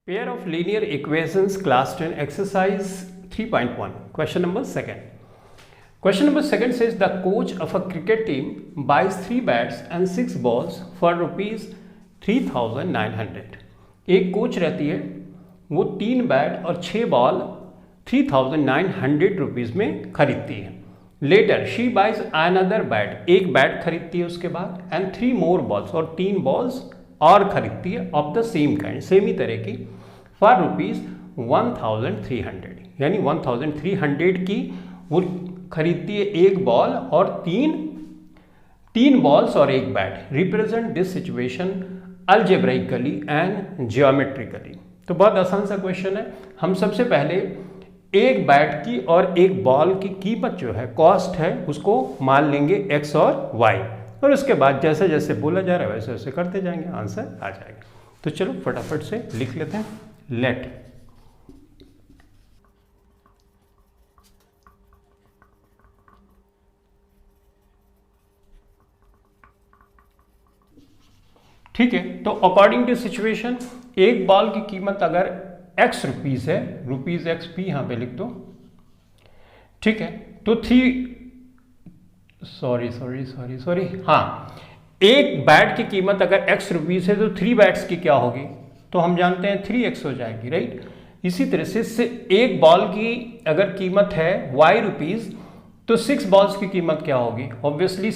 Pair of linear equations, class 10, exercise 3.1. Question number 2. Question number 2 says the coach of a cricket team buys 3 bats and 6 balls for rupees 3,900. एक coach रहती है, वो 3 bat और 6 ball 3,900 rupees में खरीदती है. Later she buys another bat, एक bat खरीदती है उसके बाद, एंड 3 मोर बॉल्स, और 3 बॉल्स और खरीदती है of the same kind, same ही तरह की, फॉर रुपीज़ 1,300. यानी 1,300 की वो खरीदती है एक बॉल और तीन बॉल्स और एक bat. Represent this situation algebraically and geometrically. तो बहुत आसान सा क्वेश्चन है. हम सबसे पहले एक बैट की और एक बॉल की कीमत जो है, कॉस्ट है, उसको मान लेंगे x और y, और उसके बाद जैसे जैसे बोला जा रहा है वैसे वैसे करते जाएंगे, आंसर आ जाएगा. तो चलो फटाफट से लिख लेते हैं. लेट ठीक है. तो अकॉर्डिंग टू सिचुएशन एक बॉल की कीमत अगर x रुपीज़ है, रुपीज़ x p यहाँ पे लिख दो, ठीक है. तो हाँ, एक बैट की कीमत अगर x रुपीज़ है तो 3 बैट्स की क्या होगी, तो हम जानते हैं 3x हो जाएगी, राइट. इसी तरह से एक बॉल की अगर कीमत है y रुपीज़ तो 6 बॉल्स की कीमत क्या होगी, ऑब्वियसली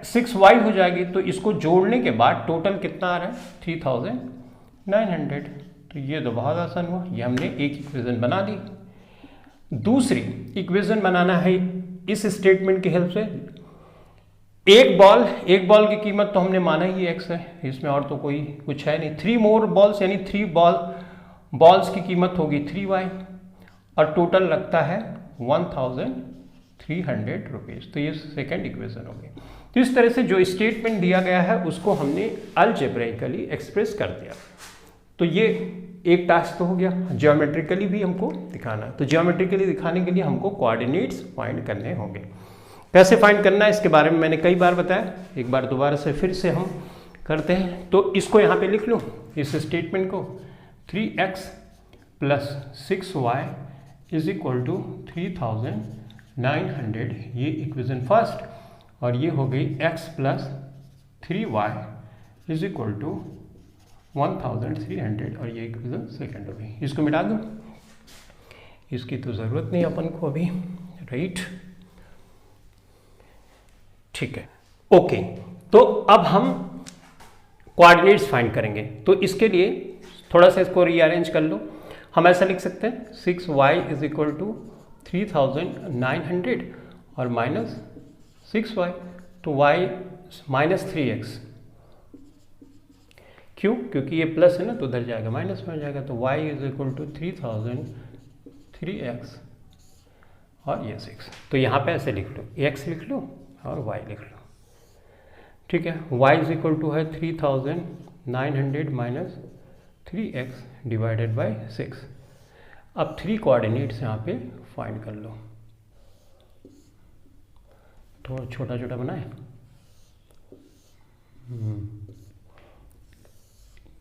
6y हो जाएगी. तो इसको जोड़ने के बाद टोटल कितना आ रहा है, 3,900. तो ये तो बहुत आसान हुआ, ये हमने एक इक्वेशन बना दी. दूसरी इक्वेशन बनाना है इस स्टेटमेंट की हेल्प से. एक बॉल की कीमत तो हमने माना ही x है, इसमें और तो कोई कुछ है नहीं. 3 मोर बॉल्स यानी 3 बॉल्स की कीमत होगी 3y, और टोटल लगता है 1,300 रुपीज़. तो ये सेकेंड इक्वेशन होगी. तो इस तरह से जो स्टेटमेंट दिया गया है उसको हमने अलजेब्राइकली एक्सप्रेस कर दिया. तो ये एक टास्क तो हो गया. ज्योमेट्रिकली भी हमको दिखाना है. तो ज्योमेट्रिकली दिखाने के लिए हमको कोऑर्डिनेट्स फाइंड करने होंगे. कैसे फाइंड करना है इसके बारे में मैंने कई बार बताया, एक बार दोबारा से फिर से हम करते हैं. तो इसको यहाँ पे लिख लो, इस स्टेटमेंट को. 3x plus 6y is equal to 3,900, ये इक्वेशन फर्स्ट. और ये हो गई x plus 3y is equal to 1,300, और ये इक्वेशन सेकेंड हो गई. इसको मिटा दूँ, इसकी तो ज़रूरत नहीं अपन को अभी, राइट. ठीक है, ओके. तो अब हम कोऑर्डिनेट्स फाइंड करेंगे. तो इसके लिए थोड़ा सा इसको रीअरेंज कर लो. हम ऐसा लिख सकते हैं 6y इज इक्वल टू 3,900 और माइनस 6y, तो y माइनस 3x. क्यों? क्योंकि ये प्लस है ना, तो उधर जाएगा माइनस में हो जाएगा. तो y is equal to 3,003x और ये 6. तो यहाँ पे ऐसे लिख लो, x लिख लो और y लिख लो, ठीक है. y इज इक्वल टू है 3,900 माइनस 3x डिवाइडेड बाई 6. अब 3 कोऑर्डिनेट्स यहाँ पे फाइंड कर लो. थोड़ा छोटा छोटा बनाए,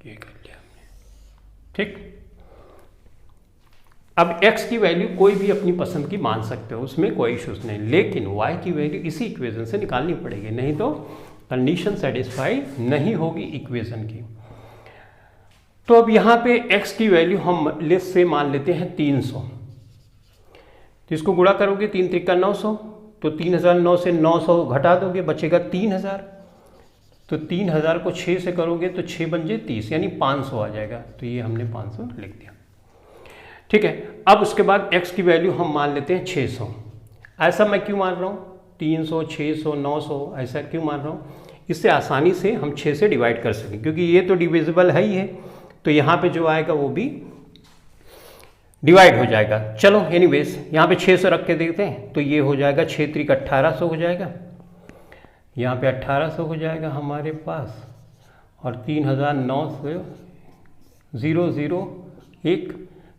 ये कर लिया हमने, ठीक. अब x की वैल्यू कोई भी अपनी पसंद की मान सकते हो, उसमें कोई इश्यूज नहीं, लेकिन y की वैल्यू इसी इक्वेशन से निकालनी पड़ेगी, नहीं तो कंडीशन सेटिस्फाई नहीं होगी इक्वेशन की. तो अब यहाँ पे x की वैल्यू हम लिस्ट से मान लेते हैं 300. तो इसको गुणा करोगे 3 त्रिका 900, तो 3,009 से 900 घटा दोगे, बचेगा 3,000. तो 3,000 को 6 से करोगे तो 6 बन जाए 30, यानी 500 आ जाएगा. तो ये हमने 500 लिख दिया, ठीक है. अब उसके बाद x की वैल्यू हम मान लेते हैं 600. ऐसा मैं क्यों मान रहा हूँ, 300, 600, 900 ऐसा क्यों मान रहा हूँ, इससे आसानी से हम 6 से डिवाइड कर सकें, क्योंकि ये तो डिविजिबल है ही है. तो यहाँ पे जो आएगा वो भी डिवाइड हो जाएगा. चलो एनीवेज यहाँ पे 600 रख के देखते हैं. तो ये हो जाएगा 6 त्रिक 1800 हो जाएगा, यहाँ पे 1800 हो जाएगा हमारे पास, और 3,900 0 1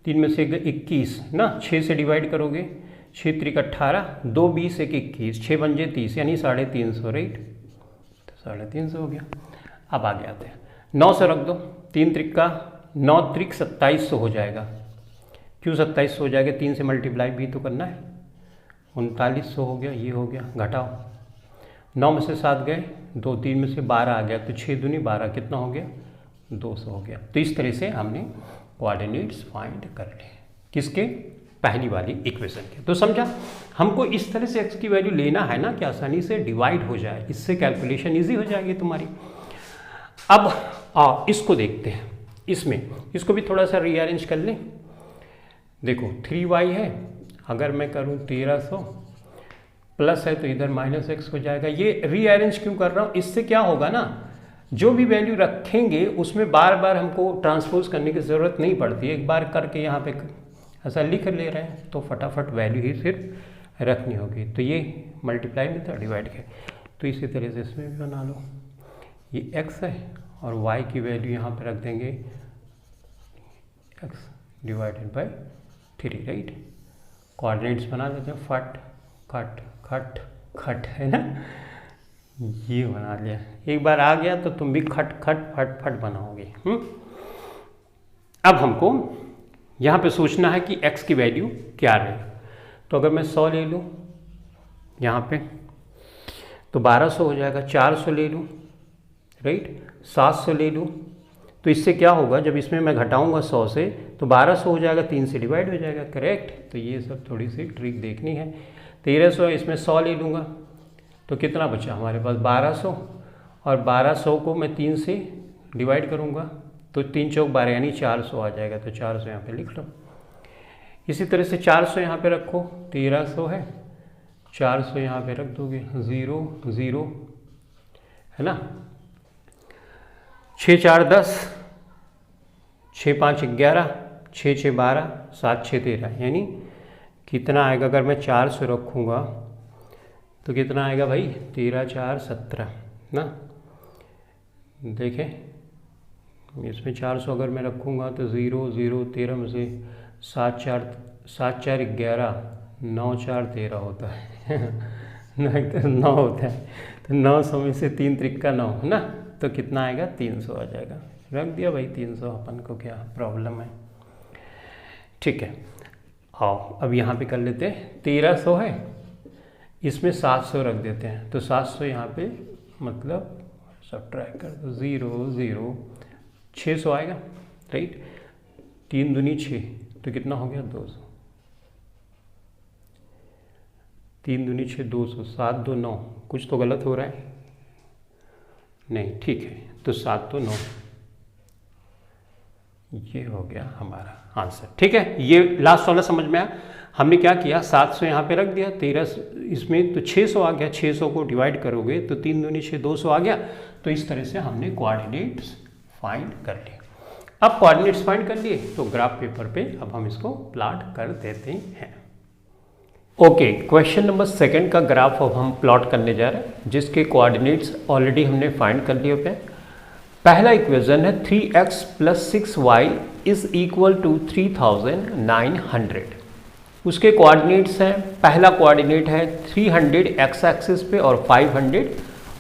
3 में से 21 ना, 6 से डिवाइड करोगे, 6 त्रिक 18, 2 20 1 21, 6 बन जाए 30, यानी 350, राइट. तो 350 हो गया. अब आगे आते हैं, 900 रख दो, 3 त्रिक 9 त्रिक 2700 हो जाएगा। क्यों 2700 हो जाएगा? 3 से मल्टीप्लाई भी तो करना है। 3900 हो गया, ये हो गया, घटाओ 9 में से 7 गए, 2 3 में से 12 आ गया, तो 6 दूनी 12 कितना हो गया? 200 हो गया। तो इस तरह से हमने कोऑर्डिनेट्स फाइंड कर लिए किसके? पहली वाली इक्वेशन के। तो समझा? हमको इस तरह से एक्स की वैल्यू लेना है ना कि आसानी से डिवाइड हो जाए, इससे कैलकुलेशन इजी हो जाएगी तुम्हारी। अब इसको देखते हैं, इसको भी थोड़ा सा रीअरेंज कर लें। देखो 3y है, अगर मैं करूं 1300 प्लस है तो इधर माइनस एक्स हो जाएगा। ये रीअरेंज क्यों कर रहा हूं? इससे क्या होगा ना, जो भी वैल्यू रखेंगे उसमें बार बार हमको ट्रांसपोज करने की ज़रूरत नहीं पड़ती। एक बार करके यहाँ पे ऐसा लिख ले रहे हैं तो फटाफट वैल्यू ही सिर्फ रखनी होगी। तो ये मल्टीप्लाई में था, डिवाइड के, तो इसी तरह से इसमें भी बना लो। ये x है और y की वैल्यू यहाँ पे रख देंगे x divided by 3, right. Coordinates बना लेते हैं, फट खट खट खट, है ना, ये बना लिया। एक बार आ गया तो तुम भी खट खट फट फट बनाओगे। अब हमको यहाँ पे सोचना है कि x की वैल्यू क्या रहे। तो अगर मैं 100 ले लूँ यहाँ पे तो 1200 हो जाएगा, 400 ले लूँ, राइट, 700 ले लूँ, तो इससे क्या होगा, जब इसमें मैं घटाऊंगा 100 से तो 1200 हो जाएगा, 3 से डिवाइड हो जाएगा, करेक्ट। तो ये सब थोड़ी सी ट्रिक देखनी है। 1300 इसमें 100 ले लूँगा तो कितना बचा हमारे पास? 1200, और 1200 को मैं 3 से डिवाइड करूँगा तो 3 चौक 12 यानी 400 आ जाएगा। तो 400 यहाँ पे लिख लो। इसी तरह से 400 यहाँ पे रखो, 1300 है, 400 यहाँ पे रख दोगे, 0 0, है ना, 6 4 10, 6 5 11, 6 6 12, 7 6 13, यानी कितना आएगा? अगर मैं 400 रखूँगा तो कितना आएगा भाई? 13 4 17 ना। देखें इसमें 400 अगर मैं रखूँगा तो 0 0 13 में से 7 4 11, 9 4 13 होता है 9 होता है, तो 900 में से 3 त्रिक्का 9, है ना, तो कितना आएगा? 300 आ जाएगा। रख दिया भाई 300, अपन को क्या प्रॉब्लम है। ठीक है, आओ अब यहाँ पे कर लेते हैं। 1300 है, इसमें 700 रख देते हैं, तो 700 यहाँ पे मतलब सब्ट्रैक्ट कर दो, 0 0, 600 आएगा, राइट। 3 दूनी 6, तो कितना हो गया? 200। 3 दूनी 6 200, 7 2 9, कुछ तो गलत हो रहा है, नहीं ठीक है, तो 7 2 9, ये हो गया हमारा आंसर। ठीक है, ये लास्ट वाला समझ में आया। हमने क्या किया, 700 यहाँ पे रख दिया, 13 इसमें तो 600 आ गया, 600 को डिवाइड करोगे तो 3 दूनी 6 200 आ गया। तो इस तरह से हमने कोऑर्डिनेट्स फाइंड कर लिए। अब कोऑर्डिनेट्स फाइंड कर लिए तो ग्राफ पेपर पे अब हम इसको प्लॉट कर देते हैं। ओके, क्वेश्चन नंबर 2 का ग्राफ अब हम प्लॉट करने जा रहे हैं, जिसके कोऑर्डिनेट्स ऑलरेडी हमने फाइंड कर लिए हैं। पहला इक्वेशन है 3x + 6y is equal to 3900। उसके कोऑर्डिनेट्स हैं, पहला कोऑर्डिनेट है 300 x एक्सिस पे और 500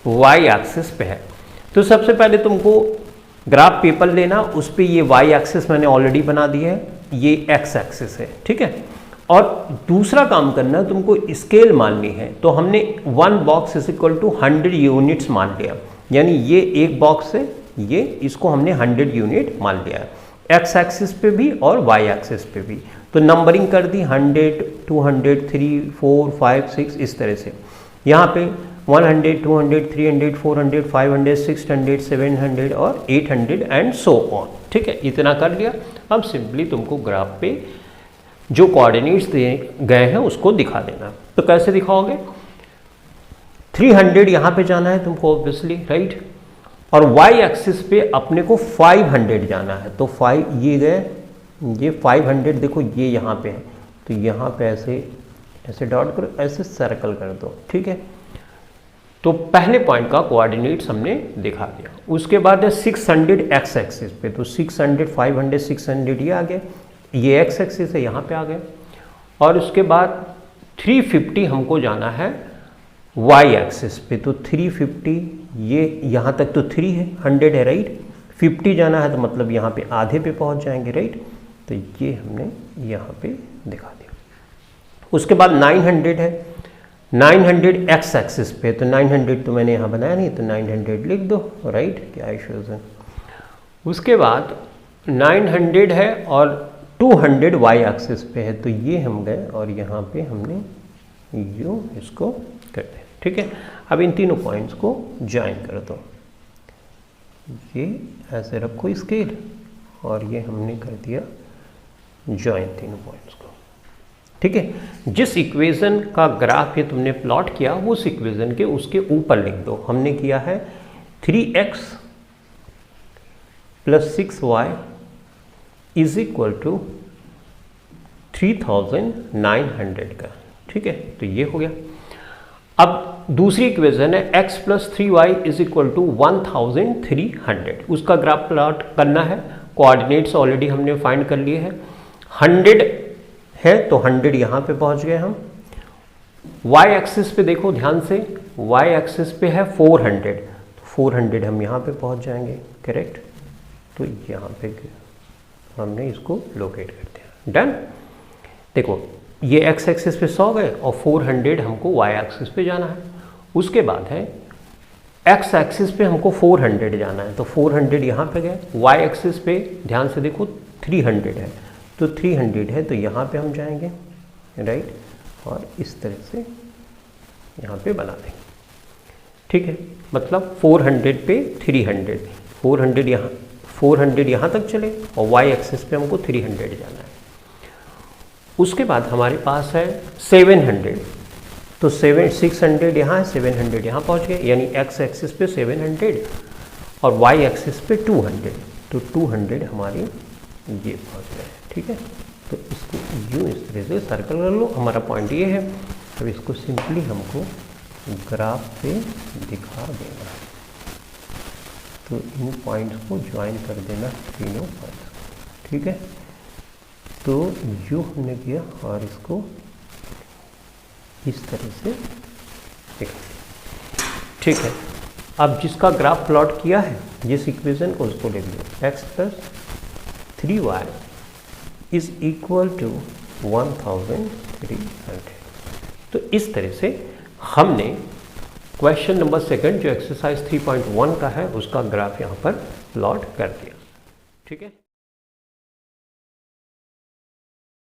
y एक्सिस पे है। तो सबसे पहले तुमको ग्राफ पेपर लेना, उस पर ये y एक्सिस मैंने ऑलरेडी बना दिया है, ये x एक्सिस है, ठीक है। और दूसरा काम करना, तुमको स्केल माननी है। तो हमने 1 box is equal to 100 units मान लिया, यानी ये एक बॉक्स है, ये इसको हमने 100 यूनिट मान लिया है, x एक्सिस पे भी और y एक्सिस पे भी। तो नंबरिंग कर दी 100 200 3 4 5 6 इस तरह से। यहाँ पे 100 200 300 400 500 600 700 और 800 एंड सो ऑन। ठीक है, इतना कर लिया। अब सिंपली तुमको ग्राफ पे जो कोऑर्डिनेट्स दिए गए हैं उसको दिखा देना। तो कैसे दिखाओगे? 300 यहाँ पे जाना है तुमको ऑब्वियसली, राइट, और y एक्सिस पे अपने को 500 जाना है। तो 5 ये गए, ये 500 देखो ये यहाँ पे है, तो यहाँ पे ऐसे ऐसे डॉट करो, ऐसे सर्कल कर दो, ठीक है। तो पहले पॉइंट का कोऑर्डिनेट्स हमने दिखा दिया। उसके बाद है 600 x एक्सिस पे, तो 600 500 600 ये आ गए, ये x एक्सिस है, यहाँ पे आ गए। और उसके बाद 350 हमको जाना है y एक्सिस पे, तो 350 ये यहाँ तक तो 3 है, 100 है, राइट, 50 जाना है तो मतलब यहाँ पे आधे पे पहुँच जाएंगे, राइट। तो ये हमने यहाँ पे दिखा दिया। उसके बाद 900 है, 900 एक्स एक्सिस पे, तो 900 तो मैंने यहाँ बनाया नहीं, तो 900 लिख दो, राइट, क्या इश्यूज है। उसके बाद 900 है और 200 वाई एक्सिस पे है, तो ये हम गए और यहाँ पे हमने यूँ इसको कर दिया, ठीक है। अब इन तीनों पॉइंट्स को ज्वाइन कर दो, ये ऐसे रखो स्केल, और ये हमने कर दिया ज्वाइन तीनों पॉइंट्स को, ठीक है। जिस इक्वेशन का ग्राफ ये तुमने प्लॉट किया उस इक्वेशन के उसके ऊपर लिख दो। हमने किया है 3x + 6y is equal to 3900 का, ठीक है। तो ये हो गया। अब दूसरी इक्वेशन है x + 3y is equal to 1300, उसका ग्राफ प्लॉट करना है। कोऑर्डिनेट्स ऑलरेडी हमने फाइंड कर लिए हैं। 100 है तो 100 यहाँ पे पहुँच गए हम। y एक्सिस पे देखो ध्यान से, y एक्सिस पे है 400, तो 400 हम यहाँ पे पहुँच जाएंगे, करेक्ट। तो यहाँ पे हमने इसको लोकेट कर दिया, डन। देखो ये x एक्सिस पे 100 गए और 400 हमको y एक्सिस पे जाना है। उसके बाद है x एक्सिस पे हमको 400 जाना है, तो 400 यहाँ पे गए। y एक्सिस पे ध्यान से देखो 300 है, तो 300 है तो यहाँ पे हम जाएंगे, राइट, और इस तरह से यहाँ पे बना देंगे, ठीक है। मतलब 400 पे 300, 400 यहाँ तक चले और y एक्सिस पे हमको 300 जाना है। उसके बाद हमारे पास है 700, तो 600 यहाँ है, 700 यहाँ पहुँच गए, यानी x एक्सिस पे 700 और y एक्सिस पे 200, तो 200 हमारे ये पहुँच गए, ठीक है। तो इसको यूँ इस तरह से सर्कल कर लो, हमारा पॉइंट ये है। अब इसको सिंपली हमको ग्राफ पे दिखा देना, तो इन पॉइंट्स को ज्वाइन कर देना, तीनों पॉइंट्स, ठीक है। तो जो हमने किया और इसको इस तरह से दिखा, ठीक है। अब जिसका ग्राफ प्लॉट किया है जिस इक्वेशन को, उसको लिख लो, x + 3y is equal to 1300। तो इस तरह से हमने क्वेश्चन नंबर 2 जो एक्सरसाइज 3.1 का है उसका ग्राफ यहाँ पर प्लॉट कर दिया, ठीक है।